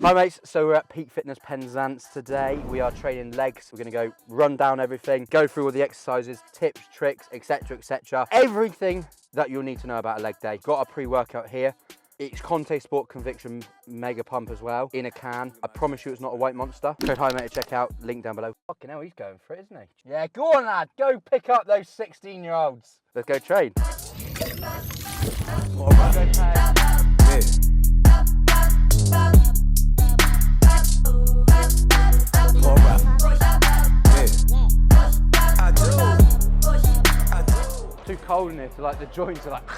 Hi mates, so we're at Peak Fitness Penzance today. We are training legs. We're gonna go run down everything, go through all the exercises, tips, tricks, etc, etc. Everything that you'll need to know about a leg day. Got a pre-workout here. It's Conte Sport Conviction Mega Pump as well, in a can. I promise you it's not a white monster. Code HIGHMATE to check out, link down below. Fucking hell, he's going for it, isn't he? Yeah, go on lad, go pick up those 16-year-olds. Let's go train. What am I going to pay? Too cold in here, so like the joints are like.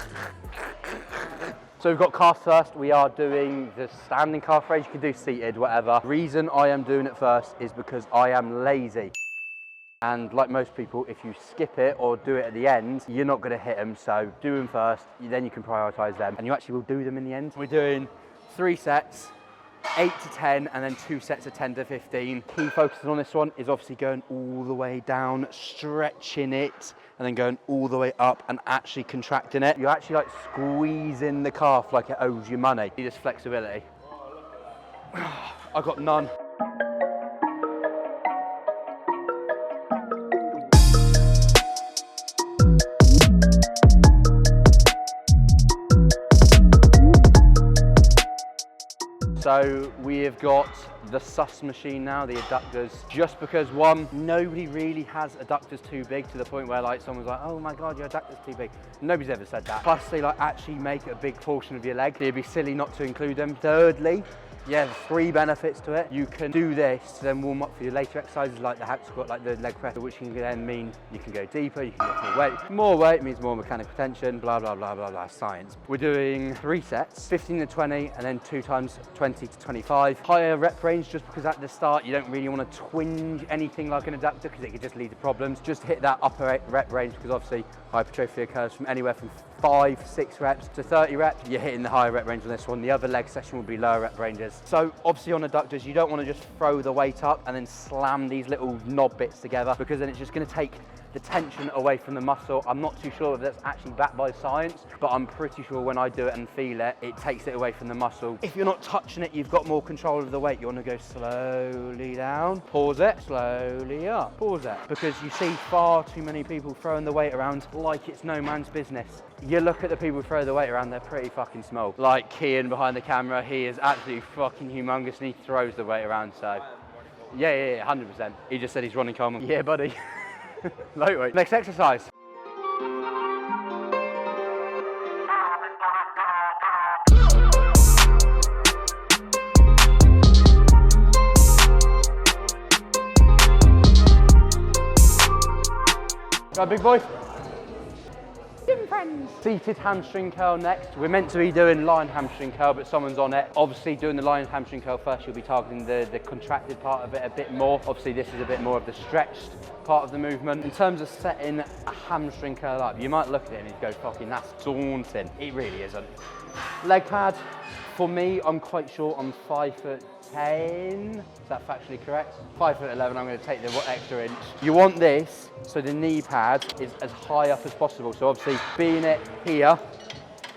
So we've got calf first. We are doing the standing calf raise. You can do seated, whatever. Reason I am doing it first is because I am lazy. And like most people, if you skip it or do it at the end, you're not gonna hit them. So do them first, then you can prioritize them. And you actually will do them in the end. We're doing 3 sets, 8 to 10, and then 2 sets of 10 to 15. Key focus on this one is obviously going all the way down, stretching it, and then going all the way up and actually contracting it. You're actually like squeezing the calf like it owes you money. You just flexibility. I got none. So we have got the sus machine now, the adductors, just because one, nobody really has adductors too big to the point where like someone's like, oh my God, your adductor's too big. Nobody's ever said that. Plus they like actually make a big portion of your leg. So it'd be silly not to include them. Thirdly, yeah, 3 benefits to it. You can do this to then warm up for your later exercises like the hack squat, like the leg press, which can then mean you can go deeper, you can lift more weight. More weight means more mechanical tension, blah, blah, blah, blah, blah, science. We're doing 3 sets, 15 to 20, and then 2 times 20 to 25. Higher rep range, just because at the start, you don't really want to twinge anything like an adductor because it could just lead to problems. Just hit that upper rep range because obviously hypertrophy occurs from anywhere from 5, 6 reps to 30 reps. You're hitting the higher rep range on this one. The other leg session will be lower rep ranges. So obviously on adductors, you don't want to just throw the weight up and then slam these little knob bits together because then it's just going to take the tension away from the muscle. I'm not too sure if that's actually backed by science, but I'm pretty sure when I do it and feel it, it takes it away from the muscle. If you're not touching it, you've got more control of the weight. You want to go slowly down, pause it, slowly up, pause it. Because you see far too many people throwing the weight around like it's no man's business. You look at the people who throw the weight around, they're pretty fucking small. Like Kian behind the camera, he is absolutely fucking humongous and he throws the weight around, so. Yeah, 100%. He just said he's Ronnie Coleman. Yeah, buddy. Lightweight. Next exercise. Right, big boy. Seated hamstring curl next. We're meant to be doing lion hamstring curl, but someone's on it. Obviously doing the lion hamstring curl first, you'll be targeting the contracted part of it a bit more. Obviously this is a bit more of the stretched part of the movement. In terms of setting a hamstring curl up, you might look at it and you go, fucking that's daunting. It really isn't. Leg pad. For me, I'm quite short, I'm 5'10". Is that factually correct? 5'11", I'm going to take the extra inch. You want this, so the knee pad is as high up as possible. So obviously, being it here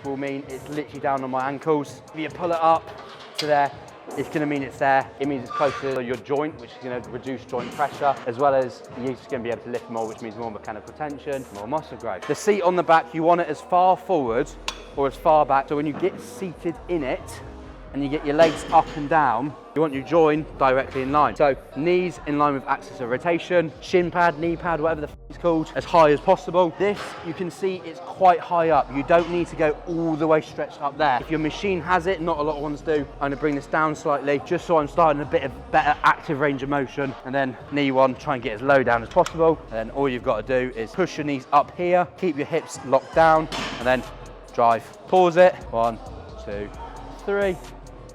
will mean it's literally down on my ankles. If you pull it up to there, it's going to mean it's there. It means it's closer to your joint, which is going to reduce joint pressure, as well as you're just going to be able to lift more, which means more mechanical tension, more muscle growth. The seat on the back, you want it as far forward or as far back, so when you get seated in it and you get your legs up and down, you want your joint directly in line. So knees in line with axis of rotation, shin pad, knee pad, whatever the f it's called, as high as possible. This, you can see it's quite high up. You don't need to go all the way stretched up there. If your machine has it, not a lot of ones do, I'm gonna bring this down slightly, just so I'm starting a bit of better active range of motion. And then knee one, try and get as low down as possible. And then all you've got to do is push your knees up here, keep your hips locked down, and then drive. Pause it, 1, 2, 3.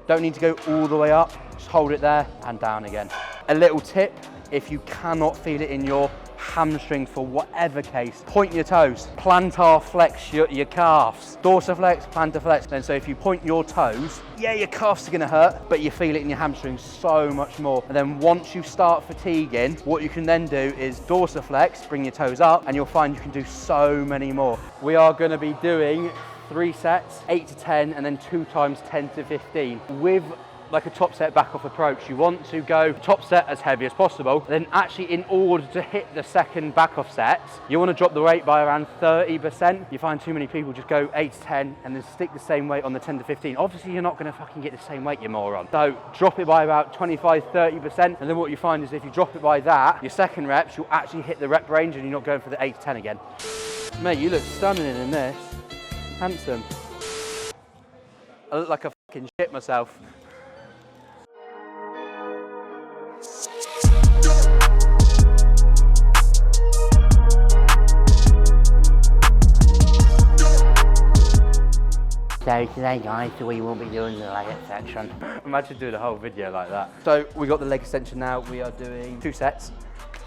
Don't need to go all the way up, just hold it there and down again. A little tip, if you cannot feel it in your hamstring for whatever case, point your toes, plantar flex your calves, dorsiflex, plantar flex. Then so if you point your toes, yeah, your calves are gonna hurt, but you feel it in your hamstrings so much more. And then once you start fatiguing, what you can then do is dorsiflex, bring your toes up, and you'll find you can do so many more. We are gonna be doing 3 sets, 8 to 10, and then 2 times 10 to 15. With like a top set back off approach. You want to go top set as heavy as possible. Then actually, in order to hit the second back off sets, you want to drop the weight by around 30%. You find too many people just go 8 to 10 and then stick the same weight on the 10 to 15. Obviously, you're not going to fucking get the same weight, you moron. So drop it by about 25, 30%. And then what you find is if you drop it by that, your second reps, you'll actually hit the rep range and you're not going for the 8 to 10 again. Mate, you look stunning in this. Handsome. I look like a fucking shit myself. So today guys, we will be doing the leg extension. Imagine doing a whole video like that. So we got the leg extension now. We are doing 2 sets,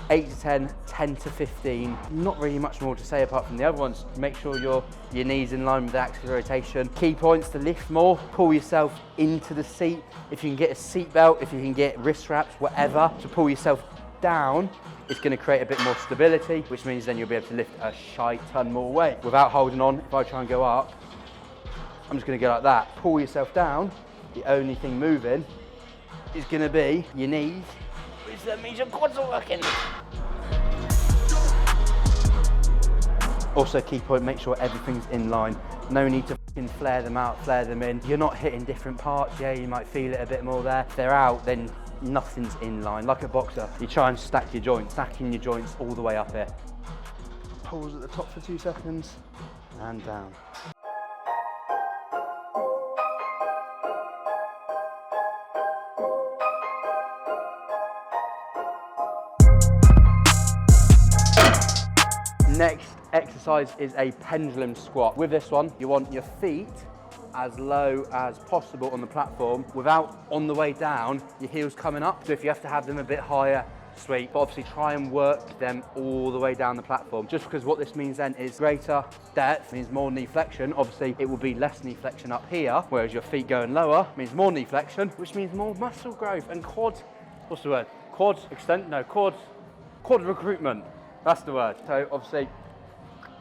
8 to 10, 10 to 15. Not really much more to say apart from the other ones. Make sure your knees in line with the axis rotation. Key points to lift more, pull yourself into the seat. If you can get a seat belt, if you can get wrist wraps, whatever, to pull yourself down, it's going to create a bit more stability, which means then you'll be able to lift a shite ton more weight. Without holding on, if I try and go up, I'm just going to go like that. Pull yourself down. The only thing moving is going to be your knees, which that means your quads are working. Also, key point, make sure everything's in line. No need to fucking flare them out, flare them in. You're not hitting different parts. Yeah, you might feel it a bit more there. If they're out, then nothing's in line. Like a boxer, you try and stack your joints, stacking your joints all the way up here. Pause at the top for 2 seconds and down. Next exercise is a pendulum squat. With this one, you want your feet as low as possible on the platform without, on the way down, your heels coming up. So if you have to have them a bit higher, sweet, but obviously try and work them all the way down the platform. Just because what this means then is greater depth means more knee flexion. Obviously it will be less knee flexion up here, whereas your feet going lower means more knee flexion, which means more muscle growth and quad, what's the word? Quad recruitment. That's the word. So obviously,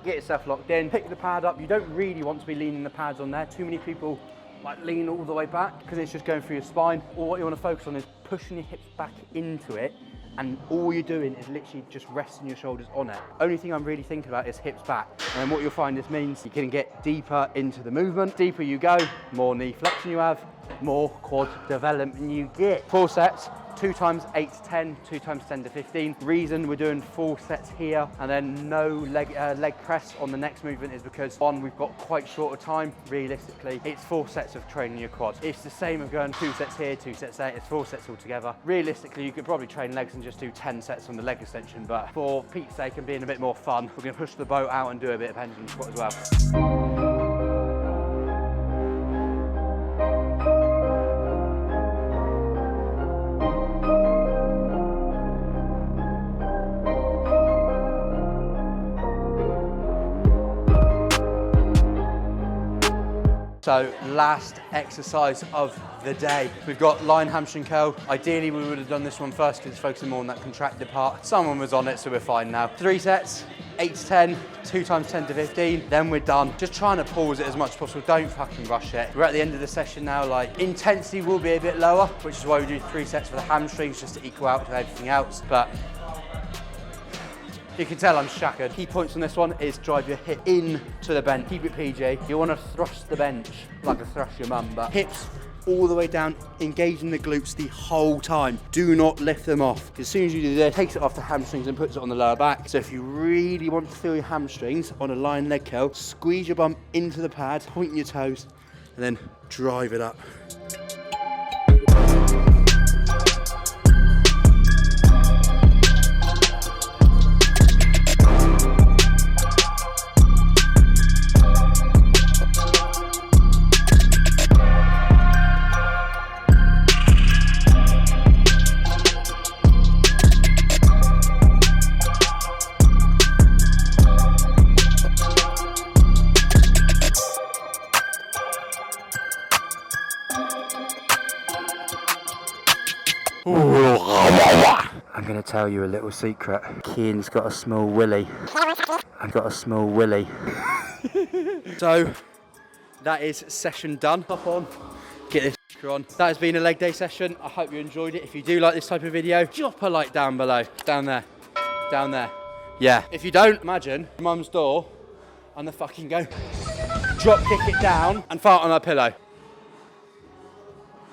get yourself locked in, pick the pad up. You don't really want to be leaning the pads on there. Too many people like lean all the way back because it's just going through your spine. Or what you want to focus on is pushing your hips back into it, and all you're doing is literally just resting your shoulders on it. Only thing I'm really thinking about is hips back. And what you'll find this means you can get deeper into the movement. Deeper you go, more knee flexion you have, more quad development you get. 4 sets. 2 times 8 to 10, 2 times 10 to 15. Reason we're doing 4 sets here and then no leg press on the next movement is because, one, we've got quite short of time. Realistically, it's 4 sets of training your quads. It's the same as going 2 sets here, 2 sets there. It's 4 sets altogether. Realistically, you could probably train legs and just do 10 sets on the leg extension, but for Pete's sake and being a bit more fun, we're going to push the boat out and do a bit of pendulum squat as well. So last exercise of the day. We've got line hamstring curl. Ideally we would have done this one first because it's focusing more on that contracted part. Someone was on it, so we're fine now. 3 sets, 8 to 10, 2 times 10 to 15, then we're done. Just trying to pause it as much as possible. Don't fucking rush it. We're at the end of the session now. Like, intensity will be a bit lower, which is why we do 3 sets for the hamstrings just to equal out to everything else. But you can tell I'm shattered. Key points on this one is drive your hip into the bench. Keep it PG. You want to thrust the bench like a thrust your mum, but hips all the way down, engaging the glutes the whole time. Do not lift them off. As soon as you do this, it takes it off the hamstrings and puts it on the lower back. So if you really want to feel your hamstrings on a line leg curl, squeeze your bum into the pad, point your toes, and then drive it up. I'm going to tell you a little secret. Kian's got a small willy. I've got a small willy. So, that is session done. Hop on, get this on. That has been a leg day session. I hope you enjoyed it. If you do like this type of video, drop a like down below. Down there. Down there. Yeah. If you don't, imagine mum's door and the fucking go. Drop kick it down and fart on her pillow.